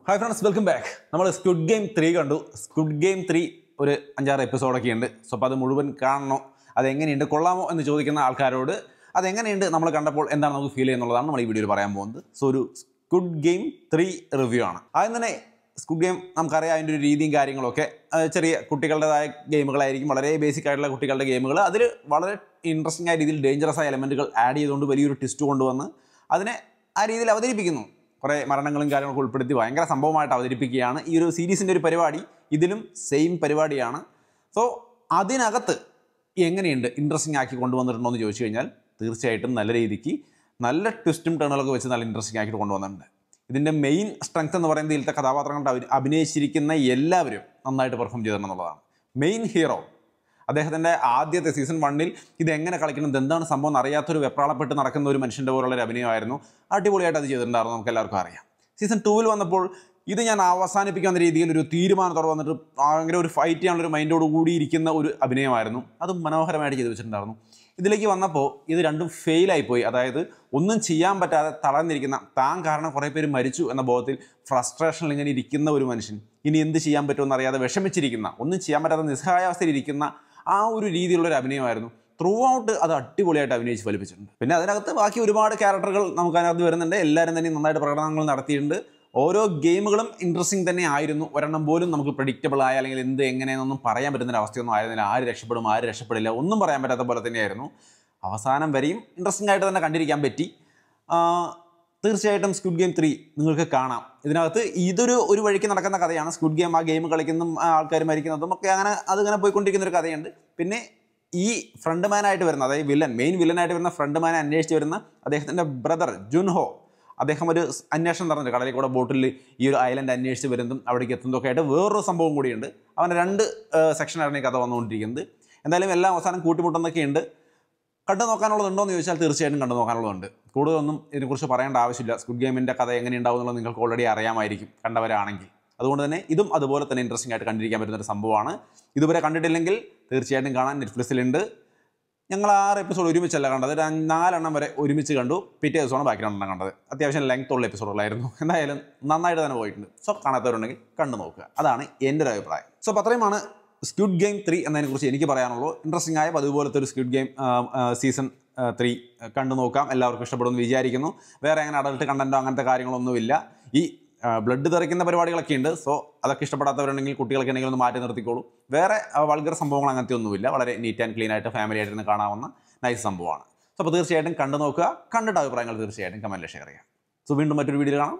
Hi friends, welcome back. നമ്മൾ squid game 3 കണ്ടു. Squid game 3 ഒരു 5-6 എപ്പിസോഡൊക്കെ ഉണ്ട്. സോ അപ്പോൾ അത് മുഴുവൻ കാണണോ, അതെങ്ങനെയുണ്ട്, കൊള്ളാമോ എന്ന് ചോദിക്കുന്ന ആൾക്കാരോട് അതെങ്ങനെയുണ്ട് നമ്മൾ കണ്ടപ്പോൾ എന്താണ് നമുക്ക് ഫീൽ ചെയ്യുന്നുള്ളതാണ് നമ്മൾ ഈ വീഡിയോയിൽ പറയാൻ പോകുന്നത്. സോ ഒരു സ്ക്വിഡ് ഗെയിം 3 റിവ്യൂ ആണ്. ആദ്യം തന്നെ സ്ക്വിഡ് ഗെയിം നമുക്കറിയാം, അതിൻ്റെ ഒരു രീതിയും കാര്യങ്ങളൊക്കെ ചെറിയ കുട്ടികളുടേതായ ഗെയിമുകളായിരിക്കും, വളരെ ബേസിക് ആയിട്ടുള്ള കുട്ടികളുടെ ഗെയിമുകൾ. അതിൽ വളരെ ഇൻട്രസ്റ്റിംഗ് ആയ രീതിയിൽ ഡേഞ്ചറസ് ആയ എലമെൻറ്റുകൾ ആഡ് ചെയ്തുകൊണ്ട് വലിയൊരു ട്വിസ്റ്റ് കൊണ്ടുവന്ന് അതിനെ ആ രീതിയിൽ അവതരിപ്പിക്കുന്നു. കുറേ മരണങ്ങളും കാര്യങ്ങളൊക്കെ ഉൾപ്പെടുത്തി ഭയങ്കര സംഭവമായിട്ട് അവതരിപ്പിക്കുകയാണ് ഈ ഒരു സീരീസിൻ്റെ ഒരു പരിപാടി. ഇതിലും സെയിം പരിപാടിയാണ്. സോ അതിനകത്ത് എങ്ങനെയുണ്ട്, ഇൻട്രസ്റ്റിംഗ് ആക്കി കൊണ്ടുവന്നിട്ടുണ്ടോ എന്ന് ചോദിച്ചു കഴിഞ്ഞാൽ തീർച്ചയായിട്ടും നല്ല രീതിക്ക് നല്ല ട്വിസ്റ്റും ടേണുകളൊക്കെ വെച്ച് നല്ല ഇൻട്രസ്റ്റിംഗ് ആക്കിയിട്ട് കൊണ്ടുവന്നിട്ടുണ്ട്. ഇതിൻ്റെ മെയിൻ സ്ട്രെങ്ത് എന്ന് പറയുന്നത് ഇതിലത്തെ കഥാപാത്രങ്ങളുടെ അഭിനയിച്ചിരിക്കുന്ന എല്ലാവരും നന്നായിട്ട് പെർഫോം ചെയ്തിട്ടുണ്ടെന്നുള്ളതാണ്. മെയിൻ ഹീറോ അദ്ദേഹത്തിൻ്റെ ആദ്യത്തെ സീസൺ 1 ഇതെങ്ങനെ കളിക്കണം, എന്താണ് സംഭവം എന്നറിയാത്തൊരു വെപ്രാളപ്പെട്ട് നടക്കുന്ന ഒരു മനുഷ്യൻ്റെ പോലുള്ളൊരു അഭിനയമായിരുന്നു. അടിപൊളിയായിട്ട് അത് ചെയ്തിട്ടുണ്ടായിരുന്നു, നമുക്ക് എല്ലാവർക്കും അറിയാം. സീസൺ 2 വന്നപ്പോൾ ഇത് ഞാൻ അവസാനിപ്പിക്കാവുന്ന രീതിയിൽ ഒരു തീരുമാനത്തോടെ വന്നിട്ട് ഭയങ്കര ഒരു ഫൈറ്റ് ചെയ്യാനുള്ളൊരു മൈൻഡോട് കൂടിയിരിക്കുന്ന ഒരു അഭിനയമായിരുന്നു. അത് മനോഹരമായിട്ട് ചെയ്തു വെച്ചിട്ടുണ്ടായിരുന്നു. ഇതിലേക്ക് വന്നപ്പോൾ ഇത് രണ്ടും ഫെയിലായിപ്പോയി. അതായത് ഒന്നും ചെയ്യാൻ പറ്റാതെ തളർന്നിരിക്കുന്ന, താൻ കാരണം കുറേ പേര് മരിച്ചു എന്ന ബോധത്തിൽ ഫ്രസ്ട്രേഷനിൽ ഇങ്ങനെ ഇരിക്കുന്ന ഒരു മനുഷ്യൻ, ഇനി എന്ത് ചെയ്യാൻ പറ്റുമെന്ന് അറിയാതെ വിഷമിച്ചിരിക്കുന്ന, ഒന്നും ചെയ്യാൻ പറ്റാത്ത നിസ്സഹായാവസ്ഥയിൽ ഇരിക്കുന്ന ആ ഒരു രീതിയിലുള്ളൊരു അഭിനയമായിരുന്നു. ത്രൂ ഔട്ട് അത് അടിപൊളിയായിട്ട് അഭിനയിച്ച് ഫലിപ്പിച്ചിട്ടുണ്ട്. പിന്നെ അതിനകത്ത് ബാക്കി ഒരുപാട് ക്യാരക്ടറുകൾ നമുക്ക് അതിനകത്ത് വരുന്നുണ്ട്. എല്ലാവരും തന്നെ നന്നായിട്ട് പ്രകടനങ്ങൾ നടത്തിയിട്ടുണ്ട്. ഓരോ ഗെയിമുകളും ഇൻട്രസ്റ്റിംഗ് തന്നെ ആയിരുന്നു. ഒരെണ്ണം പോലും നമുക്ക് പ്രെഡിക്റ്റബിൾ ആയ അല്ലെങ്കിൽ എന്ത് എങ്ങനെയെന്നൊന്നും പറയാൻ പറ്റുന്ന അവസ്ഥയൊന്നും ആയിരുന്നില്ല. ആര് രക്ഷപ്പെടും ആര് രക്ഷപ്പെടില്ല ഒന്നും പറയാൻ പറ്റാത്ത പോലെ തന്നെയായിരുന്നു. അവസാനം വരെയും ഇൻട്രസ്റ്റിംഗ് ആയിട്ട് തന്നെ കണ്ടിരിക്കാൻ പറ്റി. തീർച്ചയായിട്ടും സ്ക്വിഡ് ഗെയിം 3 നിങ്ങൾക്ക് കാണാം. ഇതിനകത്ത് ഒരു വഴിക്ക് നടക്കുന്ന കഥയാണ്. സ്ക്വിഡ് ഗെയിം, ആ ഗെയിം കളിക്കുന്നതും ആൾക്കാർ മരിക്കുന്നതും ഒക്കെ അതിങ്ങനെ പോയിക്കൊണ്ടിരിക്കുന്ന ഒരു കഥയുണ്ട്. പിന്നെ ഈ ഫ്രണ്ട് മാനായിട്ട് വരുന്ന, അതായത് മെയിൻ വില്ലനായിട്ട് വരുന്ന ഫ്രണ്ട് മാനെ അന്വേഷിച്ച് വരുന്ന അദ്ദേഹത്തിൻ്റെ ബ്രദർ ജുൻഹോ, അദ്ദേഹം ഒരു അന്വേഷണം നടന്നിട്ട് കടലിൽ കൂടെ ബോട്ടിൽ ഈ ഒരു ഐലൻഡ് അന്വേഷിച്ച് വരുന്നതും അവിടേക്ക് എത്തുന്നതൊക്കെ ആയിട്ട് വേറൊരു സംഭവം കൂടിയുണ്ട്. അവൻ്റെ 2 സെക്ഷനായിരുന്നു ഈ കഥ വന്നുകൊണ്ടിരിക്കുന്നത്. എന്തായാലും എല്ലാം അവസാനം കൂട്ടിമുട്ടുന്നൊക്കെ ഉണ്ട്. കണ്ടു നോക്കാനുള്ളതുണ്ടോ എന്ന് ചോദിച്ചാൽ തീർച്ചയായിട്ടും കണ്ടു നോക്കാനുള്ളതുണ്ട്. കൂടുതലൊന്നും ഇതിനെക്കുറിച്ച് പറയേണ്ട ആവശ്യമില്ല. സ്ക്വിഡ് ഗെയിമിൻ്റെ കഥ എങ്ങനെ ഉണ്ടാവും എന്നുള്ളത് നിങ്ങൾക്ക് ഓൾറെഡി അറിയാമായിരിക്കും കണ്ടവരാണെങ്കിൽ. അതുകൊണ്ട് തന്നെ ഇതും അതുപോലെ തന്നെ ഇൻട്രസ്റ്റിംഗ് ആയിട്ട് കണ്ടിരിക്കാൻ പറ്റുന്നൊരു സംഭവമാണ്. ഇതുവരെ കണ്ടിട്ടില്ലെങ്കിൽ തീർച്ചയായിട്ടും കാണാൻ നെറ്റ്ഫ്ലിക്സിലുണ്ട്. ഞങ്ങൾ 6 എപ്പിസോഡ് ഒരുമിച്ചല്ല കണ്ടത്, 4 എണ്ണം വരെ ഒരുമിച്ച് കണ്ടു. പിറ്റേ ദിവസമാണ് ബാക്കി 2 കണ്ടത്. അത്യാവശ്യം ലെങ്ത് ഉള്ള എപ്പിസോഡുകളായിരുന്നു. എന്തായാലും നന്നായിട്ട് തന്നെ പോയിട്ടുണ്ട്. സോ കാണാത്തവരുണ്ടെങ്കിൽ കണ്ടു നോക്കുക. അതാണ് എൻ്റെ ഒരു അഭിപ്രായം. സോ അപ്പോൾ അത്രയുമാണ് സ്ക്വിഡ് ഗെയിം 3 എന്നതിനെക്കുറിച്ച് എനിക്ക് പറയാനുള്ളൂ. ഇൻട്രസ്റ്റിംഗ് ആയ അതുപോലത്തെ ഒരു സ്ക്വിഡ് ഗെയിം സീസൺ 3 കണ്ടു നോക്കാം. എല്ലാവർക്കും ഇഷ്ടപ്പെടുമെന്ന് വിചാരിക്കുന്നു. വേറെ അങ്ങനെ അഡൾട്ട് കണ്ടൻറ്റോ അങ്ങനത്തെ കാര്യങ്ങളൊന്നുമില്ല. ഈ ബ്ലഡ് തെറിക്കുന്ന പരിപാടികളൊക്കെ ഉണ്ട്. സോ അതൊക്കെ ഇഷ്ടപ്പെടാത്തവരുണ്ടെങ്കിൽ കുട്ടികൾക്ക് എന്തെങ്കിലും ഒന്ന് മാറ്റി നിർത്തിക്കോളൂ. വേറെ വൾഗർ സംഭവങ്ങൾ അങ്ങനത്തെ ഒന്നുമില്ല. വളരെ നീറ്റ് ആൻഡ് ക്ലീൻ ആയിട്ട് ഫാമിലി ആയിട്ട് കാണാവുന്ന നൈസ് സംഭവമാണ്. സോ അപ്പോൾ തീർച്ചയായിട്ടും കണ്ടു നോക്കുക. കണ്ടിട്ട് അഭിപ്രായങ്ങൾ തീർച്ചയായിട്ടും കമൻറ്റിൽ ഷെയർ ചെയ്യാം. സോ വീണ്ടും മറ്റൊരു വീഡിയോ കാണാം.